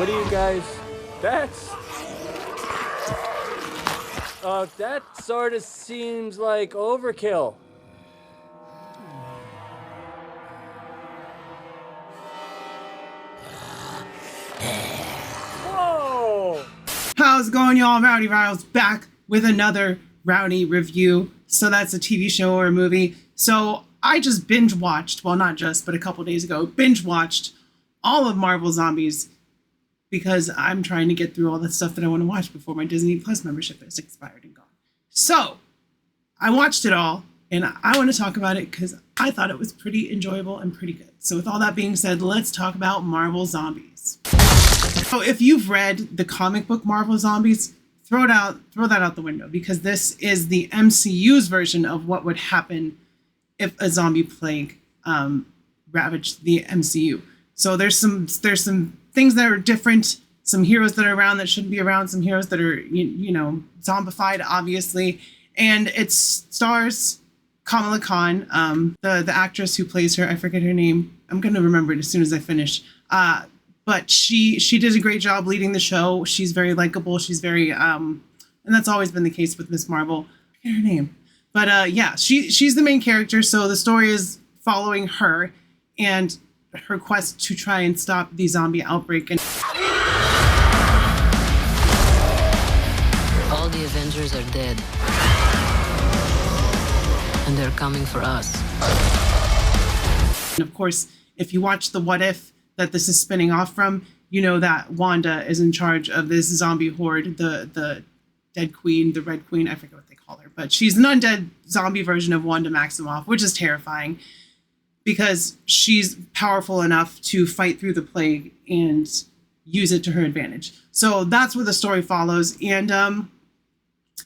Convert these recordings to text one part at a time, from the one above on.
What do you guys... that sort of seems like overkill. Whoa! How's it going, y'all? Rowdy Riles back with another Rowdy review. So that's a TV show or a movie. So I just binge watched, well, not just, but a couple days ago, binge watched all of Marvel Zombies because I'm trying to get through all the stuff that I want to watch before my Disney Plus membership is expired and gone. So I watched it all and I want to talk about it because I thought it was pretty enjoyable and pretty good. So with all that being said, let's talk about Marvel Zombies. So if you've read the comic book Marvel Zombies, throw that out the window, because this is the MCU's version of what would happen if a zombie plague ravaged the MCU. So there's some things that are different, some heroes that are around that shouldn't be around, some heroes that are you know zombified, obviously, and it stars Kamala Khan, the actress who plays her. I forget her name. I'm gonna remember it as soon as I finish. But she did a great job leading the show. She's very likable. She's very and that's always been the case with Miss Marvel. I forget her name. But yeah, she's the main character. So the story is following her and her quest to try and stop the zombie outbreak. And all the Avengers are dead. And they're coming for us. And of course, if you watch the What If that this is spinning off from, you know that Wanda is in charge of this zombie horde, the Dead Queen, the Red Queen, I forget what they call her, but she's an undead zombie version of Wanda Maximoff, which is terrifying because she's powerful enough to fight through the plague and use it to her advantage. So that's where the story follows. And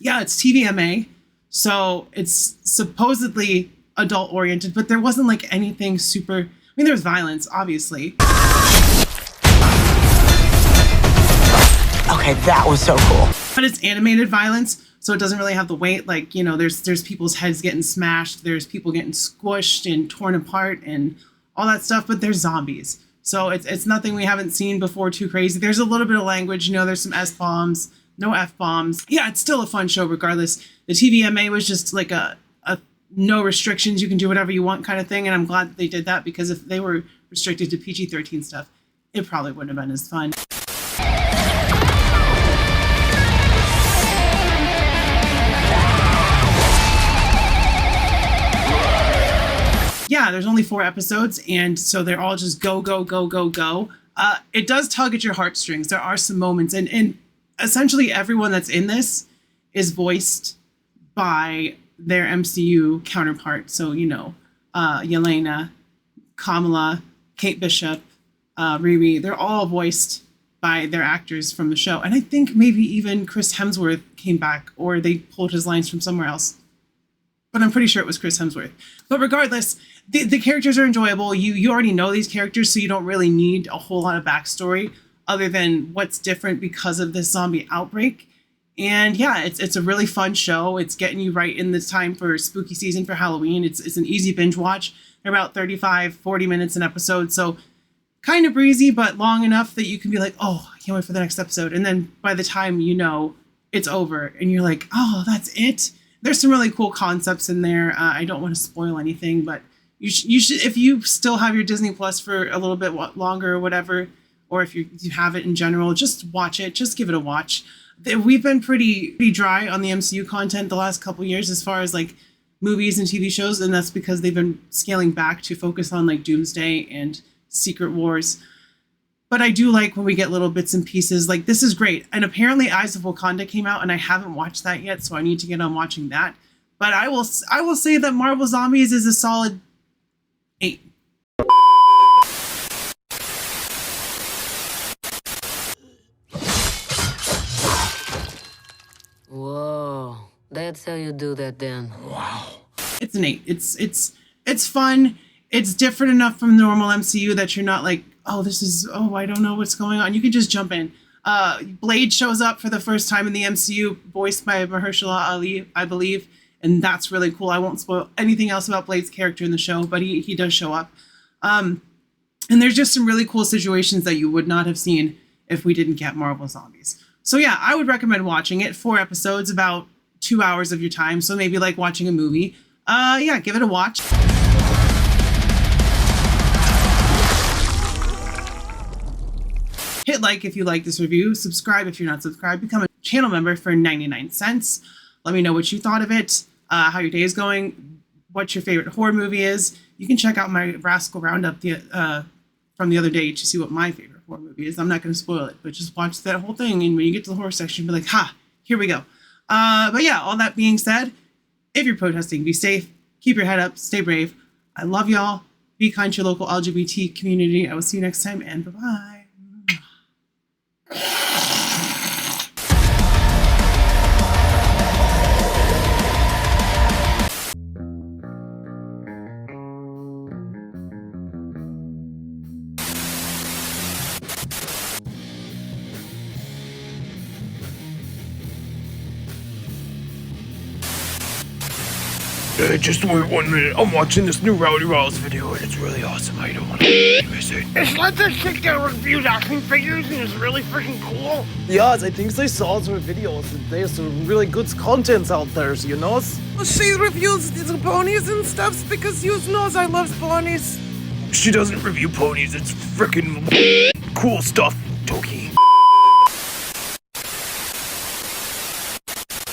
yeah, it's TVMA, so it's supposedly adult oriented, but there wasn't like anything super, I mean, there was violence, obviously. Okay, that was so cool. But it's animated violence, so it doesn't really have the weight. Like, you know, there's people's heads getting smashed, there's people getting squished and torn apart and all that stuff, but there's zombies. So it's nothing we haven't seen before too crazy. There's a little bit of language, you know, there's some S-bombs, no F-bombs. Yeah, it's still a fun show regardless. The TVMA was just like a no restrictions, you can do whatever you want kind of thing, and I'm glad that they did that, because if they were restricted to PG-13 stuff, it probably wouldn't have been as fun. Yeah, there's only 4 episodes, and so they're all just go, go, go, go, go. It does tug at your heartstrings. There are some moments, and essentially everyone that's in this is voiced by their MCU counterpart. So, you know, Yelena, Kamala, Kate Bishop, Riri, they're all voiced by their actors from the show. And I think maybe even Chris Hemsworth came back, or they pulled his lines from somewhere else. But I'm pretty sure it was Chris Hemsworth. But regardless, the characters are enjoyable. You already know these characters, so you don't really need a whole lot of backstory other than what's different because of this zombie outbreak. And yeah, it's a really fun show. It's getting you right in the time for spooky season for Halloween. It's an easy binge watch. They're about 35-40 minutes an episode. So kind of breezy, but long enough that you can be like, oh, I can't wait for the next episode. And then by the time you know, it's over and you're like, oh, that's it. There's some really cool concepts in there. I don't want to spoil anything, but you should, if you still have your Disney Plus for a little bit longer or whatever, or if you have it in general, just watch it. Just give it a watch. We've been pretty dry on the MCU content the last couple years as far as like movies and TV shows, and that's because they've been scaling back to focus on like Doomsday and Secret Wars. But I do like when we get little bits and pieces. Like, this is great. And apparently Eyes of Wakanda came out, and I haven't watched that yet, so I need to get on watching that. But I will say that Marvel Zombies is a solid 8. Whoa, that's how you do that then. Wow. It's an 8. It's fun. It's different enough from normal MCU that you're not like, oh, I don't know what's going on. You can just jump in. Blade shows up for the first time in the MCU, voiced by Mahershala Ali, I believe, and that's really cool. I won't spoil anything else about Blade's character in the show, but he does show up. And there's just some really cool situations that you would not have seen if we didn't get Marvel Zombies. So yeah, I would recommend watching it. 4 episodes, about 2 hours of your time. So maybe like watching a movie. Yeah, give it a watch. Hit like if you like this review, subscribe if you're not subscribed, become a channel member for 99 cents. Let me know what you thought of it, how your day is going, what your favorite horror movie is. You can check out my Rascal Roundup from the other day to see what my favorite horror movie is. I'm not going to spoil it, but just watch that whole thing, and when you get to the horror section, be like, ha, here we go. But yeah, all that being said, if you're protesting, be safe, keep your head up, stay brave. I love y'all. Be kind to your local LGBT community. I will see you next time, and bye-bye. Just wait 1 minute. I'm watching this new Rowdy video and it's really awesome. I don't want to miss it. It's like this chick that reviews action figures and it's really freaking cool. Yes, I think they saw some videos. There's some really good contents out there, you know? She reviews the ponies and stuff because you knows I love ponies. She doesn't review ponies. It's freaking cool stuff, Toki.